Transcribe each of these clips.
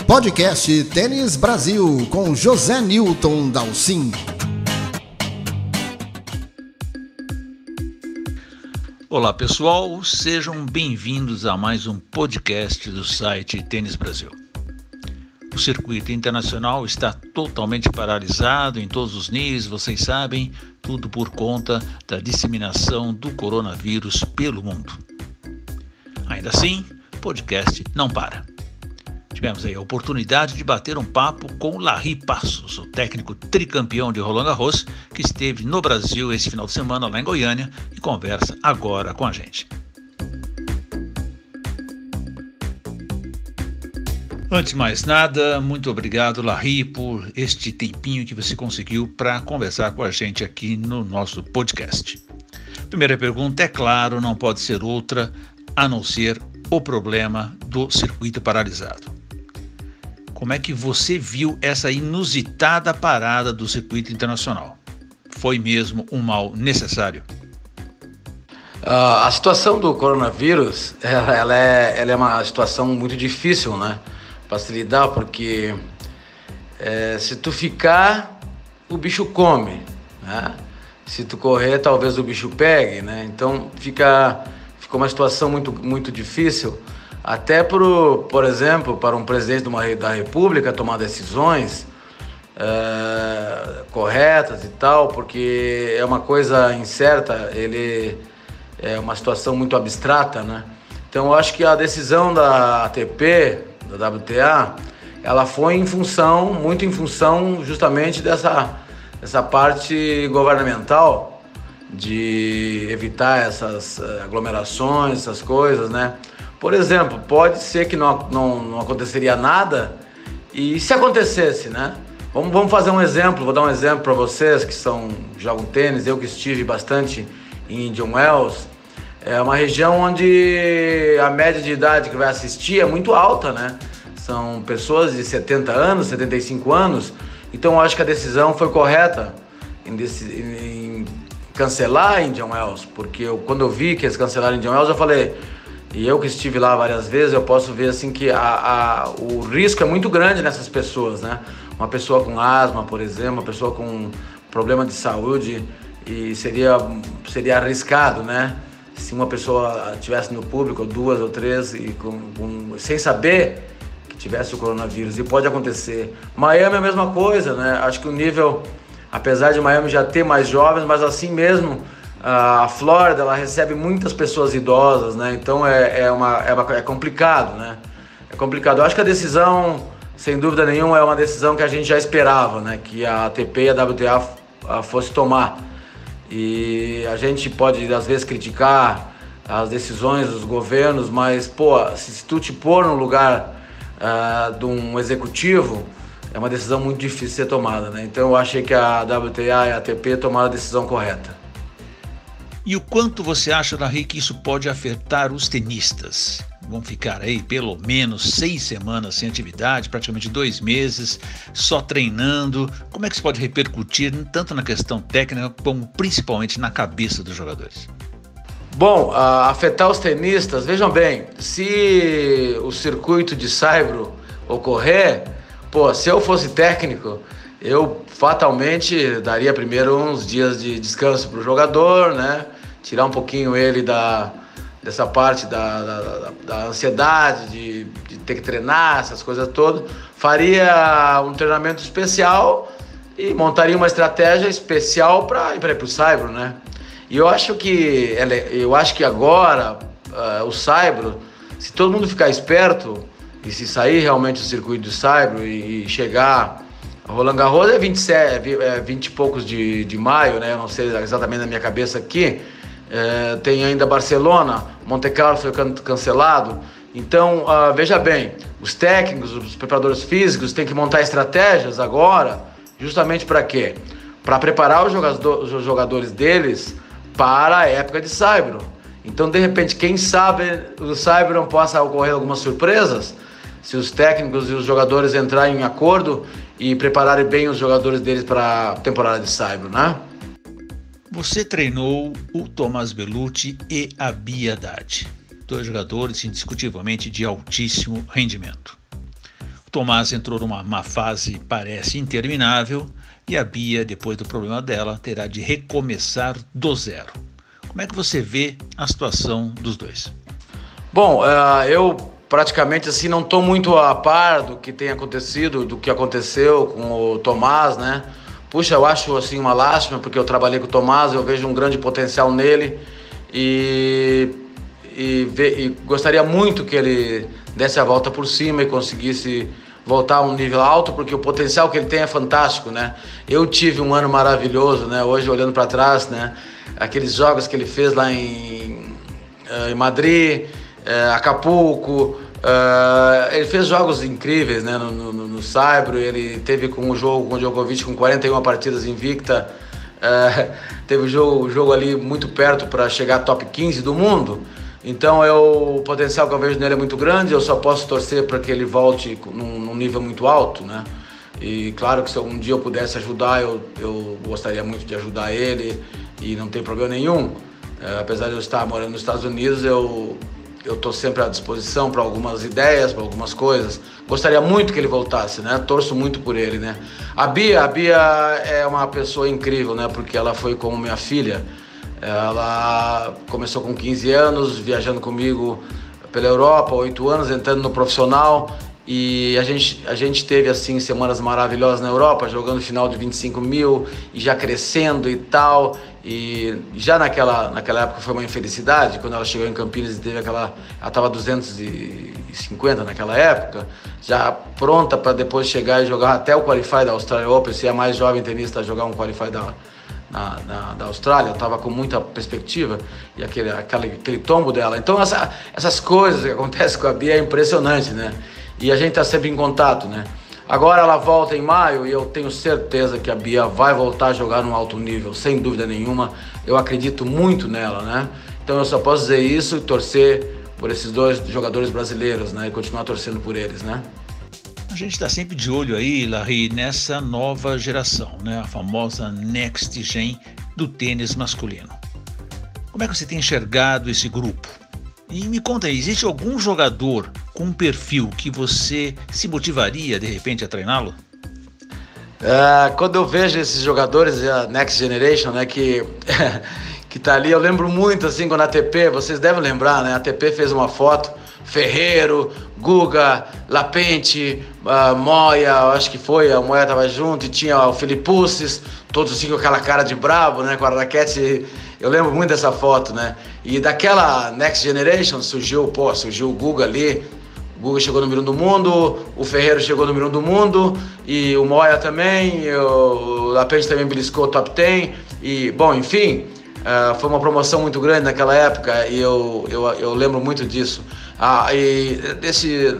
Podcast Tênis Brasil com José Newton Dalcin. Olá pessoal, sejam bem-vindos a mais um podcast do site Tênis Brasil. O circuito internacional está totalmente paralisado em todos os níveis, vocês sabem, tudo por conta da disseminação do coronavírus pelo mundo. Ainda assim, o podcast não para. Tivemos aí a oportunidade de bater um papo com Larry Passos, o técnico tricampeão de Roland Garros, que esteve no Brasil esse final de semana lá em Goiânia e conversa agora com a gente. Antes de mais nada, muito obrigado, Larry, por este tempinho que você conseguiu para conversar com a gente aqui no nosso podcast. Primeira pergunta, é claro, não pode ser outra a não ser o problema do circuito paralisado. Como é que você viu essa inusitada parada do circuito internacional? Foi mesmo um mal necessário? A situação do coronavírus, ela é uma situação muito difícil, né? Para se lidar, porque se tu ficar, o bicho come, né? Se tu correr, talvez o bicho pegue, né? Então ficou uma situação muito, muito difícil, até por exemplo, para um presidente da República tomar decisões corretas e tal, porque é uma coisa incerta, ele é uma situação muito abstrata, né? Então eu acho que a decisão da ATP, da WTA, ela foi muito em função justamente dessa parte governamental de evitar essas aglomerações, essas coisas, né? Por exemplo, pode ser que não aconteceria nada, e se acontecesse, né? Vamos fazer um exemplo, vou dar um exemplo para vocês que jogam tênis, eu que estive bastante em Indian Wells. É uma região onde a média de idade que vai assistir é muito alta, né? São pessoas de 70 anos, 75 anos. Então eu acho que a decisão foi correta em cancelar Indian Wells, porque quando eu vi que eles cancelaram Indian Wells, eu falei, e eu que estive lá várias vezes, eu posso ver assim que o risco é muito grande nessas pessoas, né? Uma pessoa com asma, por exemplo, uma pessoa com problema de saúde, e seria arriscado, né? Se uma pessoa estivesse no público, 2 ou 3, e sem saber que tivesse o coronavírus, e pode acontecer. Miami é a mesma coisa, né? Acho que o nível, apesar de Miami já ter mais jovens, mas assim mesmo, a Flórida, ela recebe muitas pessoas idosas, né? Então é complicado, né? É complicado. Eu acho que a decisão, sem dúvida nenhuma, é uma decisão que a gente já esperava, né? Que a ATP e a WTA fosse tomar. E a gente pode, às vezes, criticar as decisões dos governos, mas, se tu te pôr no lugar de um executivo, é uma decisão muito difícil de ser tomada, né? Então eu achei que a WTA e a ATP tomaram a decisão correta. E o quanto você acha, Larry, que isso pode afetar os tenistas? Vão ficar aí pelo menos 6 semanas sem atividade, praticamente 2 meses, só treinando. Como é que isso pode repercutir tanto na questão técnica como principalmente na cabeça dos jogadores? Bom, afetar os tenistas, vejam bem, se o circuito de saibro ocorrer, se eu fosse técnico, eu fatalmente daria primeiro uns dias de descanso para o jogador, né? Tirar um pouquinho ele dessa parte da ansiedade de ter que treinar, essas coisas todas. Faria um treinamento especial e montaria uma estratégia especial para ir para o saibro, né? E eu acho que agora o saibro, se todo mundo ficar esperto e se sair realmente do circuito do saibro e chegar... Roland Garros é 20 e poucos de maio, né? Eu não sei exatamente na minha cabeça aqui. Tem ainda Barcelona, Monte Carlo foi cancelado. Então, veja bem, os técnicos, os preparadores físicos têm que montar estratégias agora, justamente para quê? Para preparar os jogadores deles para a época de saibro. Então, de repente, quem sabe o saibro não possa ocorrer algumas surpresas, se os técnicos e os jogadores entrarem em acordo e prepararem bem os jogadores deles para a temporada de saibro, né? Você treinou o Tomás Bellucci e a Bia Haddad, 2 jogadores indiscutivelmente de altíssimo rendimento. Tomás entrou numa fase parece interminável e a Bia, depois do problema dela, terá de recomeçar do zero. Como é que você vê a situação dos dois? Bom, eu praticamente assim não estou muito a par do que tem acontecido, do que aconteceu com o Tomás, né? Puxa, eu acho assim uma lástima, porque eu trabalhei com o Tomás, eu vejo um grande potencial nele e gostaria muito que ele desse a volta por cima e conseguisse voltar a um nível alto, porque o potencial que ele tem é fantástico, né? Eu tive um ano maravilhoso, né? Hoje, olhando para trás, né? Aqueles jogos que ele fez lá em Madrid, Acapulco, ele fez jogos incríveis, né? No Saibro, ele teve com o jogo com o Djokovic com 41 partidas invicta, teve o jogo ali muito perto para chegar top 15 do mundo. Então o potencial que eu vejo nele é muito grande, eu só posso torcer para que ele volte num nível muito alto, né? E claro que se algum dia eu pudesse ajudar, eu gostaria muito de ajudar ele e não tem problema nenhum. Apesar de eu estar morando nos Estados Unidos, eu estou sempre à disposição para algumas ideias, para algumas coisas. Gostaria muito que ele voltasse, né? Torço muito por ele, né? A Bia é uma pessoa incrível, né? Porque ela foi como minha filha. Ela começou com 15 anos, viajando comigo pela Europa, 8 anos, entrando no profissional. E a gente teve, assim, semanas maravilhosas na Europa, jogando final de 25 mil e já crescendo e tal. E já naquela época foi uma infelicidade, quando ela chegou em Campinas e teve ela estava 250 naquela época, já pronta para depois chegar e jogar até o Qualify da Australian Open, ser a mais jovem tenista a jogar um Qualify da Austrália. Eu estava com muita perspectiva e aquele tombo dela. Então essas coisas que acontecem com a Bia é impressionante, né? E a gente está sempre em contato, né? Agora ela volta em maio e eu tenho certeza que a Bia vai voltar a jogar num alto nível, sem dúvida nenhuma. Eu acredito muito nela, né? Então eu só posso dizer isso e torcer por esses dois jogadores brasileiros, né? E continuar torcendo por eles, né? A gente está sempre de olho aí, Larry, nessa nova geração, né? A famosa Next Gen do tênis masculino. Como é que você tem enxergado esse grupo? E me conta aí, existe algum jogador com um perfil que você se motivaria, de repente, a treiná-lo? Quando eu vejo esses jogadores, a Next Generation, né, que tá ali, eu lembro muito, assim, quando a ATP, vocês devem lembrar, né, a ATP fez uma foto, Ferreiro, Guga, Lapente, Moya, acho que foi, a Moya tava junto, e tinha o Philippoussis, todos assim com aquela cara de bravo, né, com a raquete. Eu lembro muito dessa foto, né? E daquela Next Generation surgiu o Guga ali. O Guga chegou no número 1 do mundo, o Ferreiro chegou no número 1 do mundo, e o Moya também, o Lapente também beliscou o top 10. E, bom, enfim, foi uma promoção muito grande naquela época e eu lembro muito disso. E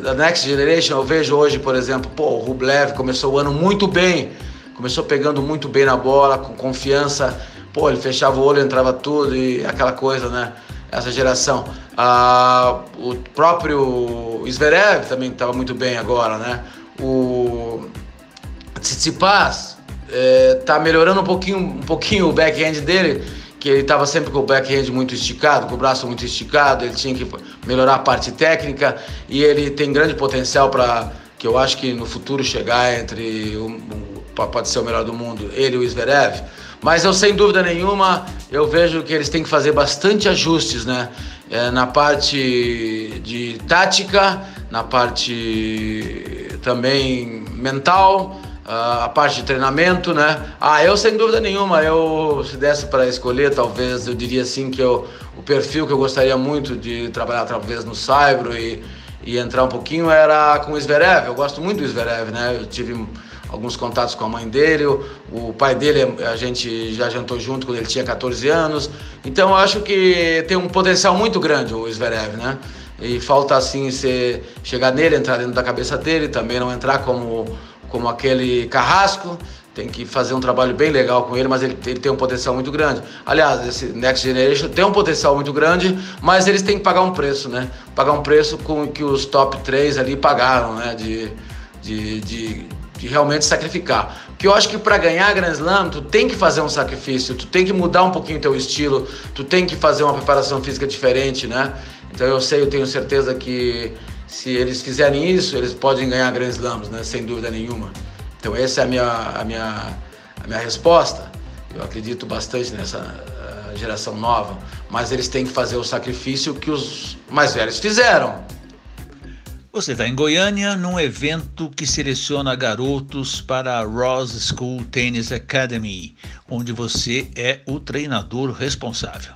da Next Generation eu vejo hoje, por exemplo, o Rublev começou o ano muito bem, começou pegando muito bem na bola, com confiança. Ele fechava o olho, entrava tudo e aquela coisa, né? Essa geração. O próprio Zverev também estava muito bem agora, né? O Tsitsipas tá melhorando um pouquinho o backhand dele, que ele estava sempre com o backhand muito esticado, com o braço muito esticado, ele tinha que melhorar a parte técnica e ele tem grande potencial para, que eu acho que no futuro chegar entre pode ser o melhor do mundo, ele e o Zverev. Mas eu, sem dúvida nenhuma, eu vejo que eles têm que fazer bastante ajustes, né? Na parte de tática, na parte também mental, a parte de treinamento, né? Eu, sem dúvida nenhuma, se desse para escolher, talvez, eu diria assim que o perfil que eu gostaria muito de trabalhar, talvez, no Saibro e entrar um pouquinho era com o Zverev. Eu gosto muito do Zverev, né? Eu tive alguns contatos com a mãe dele, o pai dele a gente já jantou junto quando ele tinha 14 anos, então eu acho que tem um potencial muito grande o Zverev, né? E falta assim chegar nele, entrar dentro da cabeça dele, também não entrar como aquele carrasco, tem que fazer um trabalho bem legal com ele, mas ele tem um potencial muito grande. Aliás, esse Next Generation tem um potencial muito grande, mas eles têm que pagar um preço, né? Pagar um preço com que os top 3 ali pagaram, né? De realmente sacrificar. Porque eu acho que para ganhar a Grand Slam, tu tem que fazer um sacrifício, tu tem que mudar um pouquinho teu estilo, tu tem que fazer uma preparação física diferente, né? Então eu tenho certeza que se eles fizerem isso, eles podem ganhar Grand Slams, né? Sem dúvida nenhuma. Então essa é a minha resposta. Eu acredito bastante nessa geração nova, mas eles têm que fazer o sacrifício que os mais velhos fizeram. Você está em Goiânia num evento que seleciona garotos para a Ross School Tennis Academy, onde você é o treinador responsável.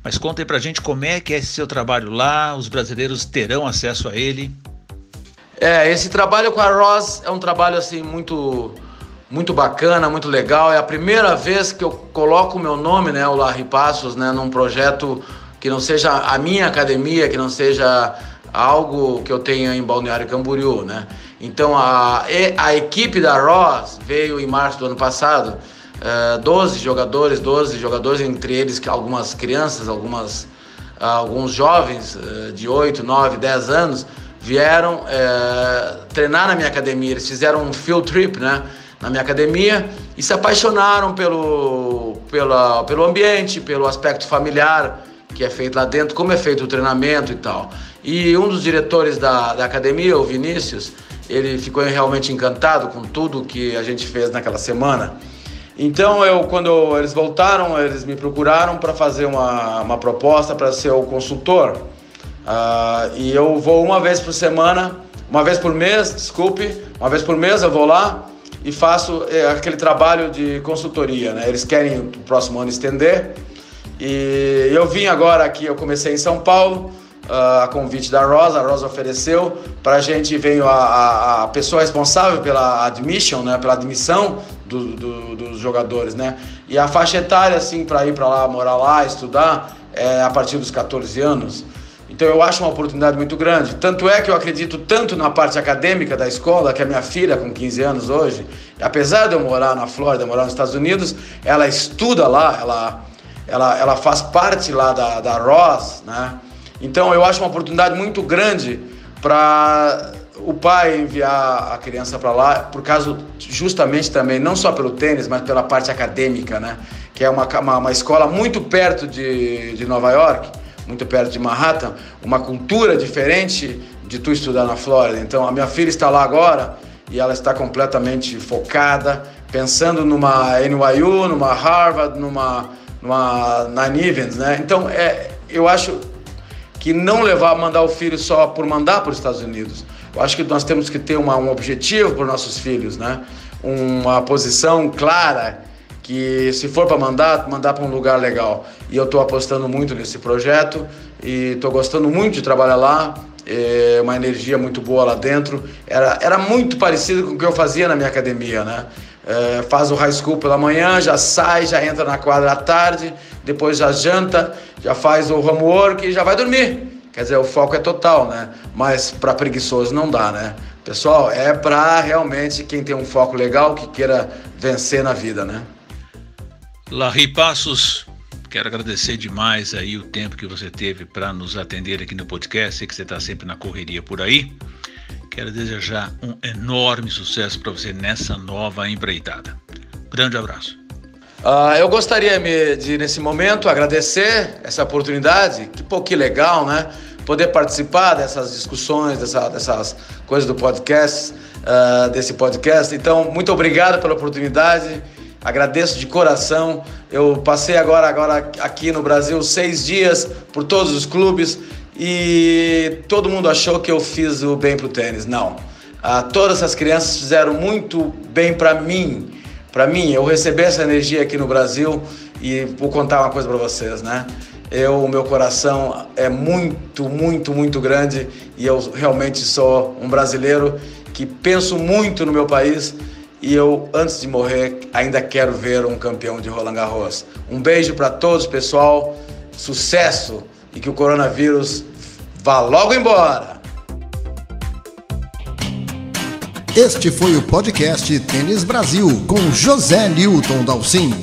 Mas conta aí pra gente como é que é esse seu trabalho lá, os brasileiros terão acesso a ele? Esse trabalho com a Ross é um trabalho assim muito bacana, muito legal. É a primeira vez que eu coloco o meu nome, né, o Larry Passos, né, num projeto que não seja a minha academia, que não seja algo que eu tenha em Balneário Camboriú, né? Então a equipe da Ross veio em março do ano passado, 12 jogadores, entre eles algumas crianças, alguns jovens de 8, 9, 10 anos, vieram treinar na minha academia. Eles fizeram um field trip, né, na minha academia e se apaixonaram pelo ambiente, pelo aspecto familiar que é feito lá dentro, como é feito o treinamento e tal. E um dos diretores da academia, o Vinícius, ele ficou realmente encantado com tudo que a gente fez naquela semana. Então, quando eles voltaram, eles me procuraram para fazer uma proposta para ser o consultor. E eu vou uma vez por mês eu vou lá e faço aquele trabalho de consultoria, né? Eles querem no próximo ano estender. E eu vim agora aqui, eu comecei em São Paulo, a convite da Ross, a Ross ofereceu para a gente, veio a pessoa responsável pela admission, né, pela admissão dos jogadores, né, e a faixa etária, assim, para ir para lá, morar lá, estudar, é a partir dos 14 anos. Então eu acho uma oportunidade muito grande, tanto é que eu acredito tanto na parte acadêmica da escola, que a minha filha, com 15 anos hoje, apesar de eu morar na Flórida, morar nos Estados Unidos, ela estuda lá, ela faz parte lá da Ross, né? Então eu acho uma oportunidade muito grande para o pai enviar a criança para lá, por causa justamente também, não só pelo tênis, mas pela parte acadêmica, né? Que é uma escola muito perto de Nova York, muito perto de Manhattan, uma cultura diferente de tu estudar na Flórida. Então a minha filha está lá agora e ela está completamente focada, pensando numa NYU, numa Harvard, na Nivens, né? Então eu acho que não mandar o filho só por mandar para os Estados Unidos. Eu acho que nós temos que ter um objetivo para os nossos filhos, né? Uma posição clara, que se for para mandar para um lugar legal. E eu estou apostando muito nesse projeto e estou gostando muito de trabalhar lá. É uma energia muito boa lá dentro. Era muito parecido com o que eu fazia na minha academia, né? Faz o high school pela manhã, já sai, já entra na quadra à tarde, depois já janta, já faz o homework e já vai dormir. Quer dizer, o foco é total, né? Mas para preguiçoso não dá, né? Pessoal, é para realmente quem tem um foco legal, que queira vencer na vida, né? Larry Passos, quero agradecer demais aí o tempo que você teve para nos atender aqui no podcast. Sei que você está sempre na correria por aí. Quero desejar um enorme sucesso para você nessa nova empreitada. Grande abraço. Eu gostaria de, nesse momento, agradecer essa oportunidade. Que legal, né? Poder participar dessas discussões, dessas coisas do podcast, desse podcast. Então, muito obrigado pela oportunidade. Agradeço de coração. Eu passei agora aqui no Brasil 6 dias por todos os clubes e todo mundo achou que eu fiz o bem pro tênis. Não. Todas essas crianças fizeram muito bem para mim. Para mim, eu recebi essa energia aqui no Brasil e vou contar uma coisa para vocês, né? O meu coração é muito, muito, muito grande e eu realmente sou um brasileiro que penso muito no meu país e eu, antes de morrer, ainda quero ver um campeão de Roland Garros. Um beijo para todos, pessoal, sucesso e que o coronavírus vá logo embora. Este foi o podcast Tênis Brasil com José Newton Dalcin.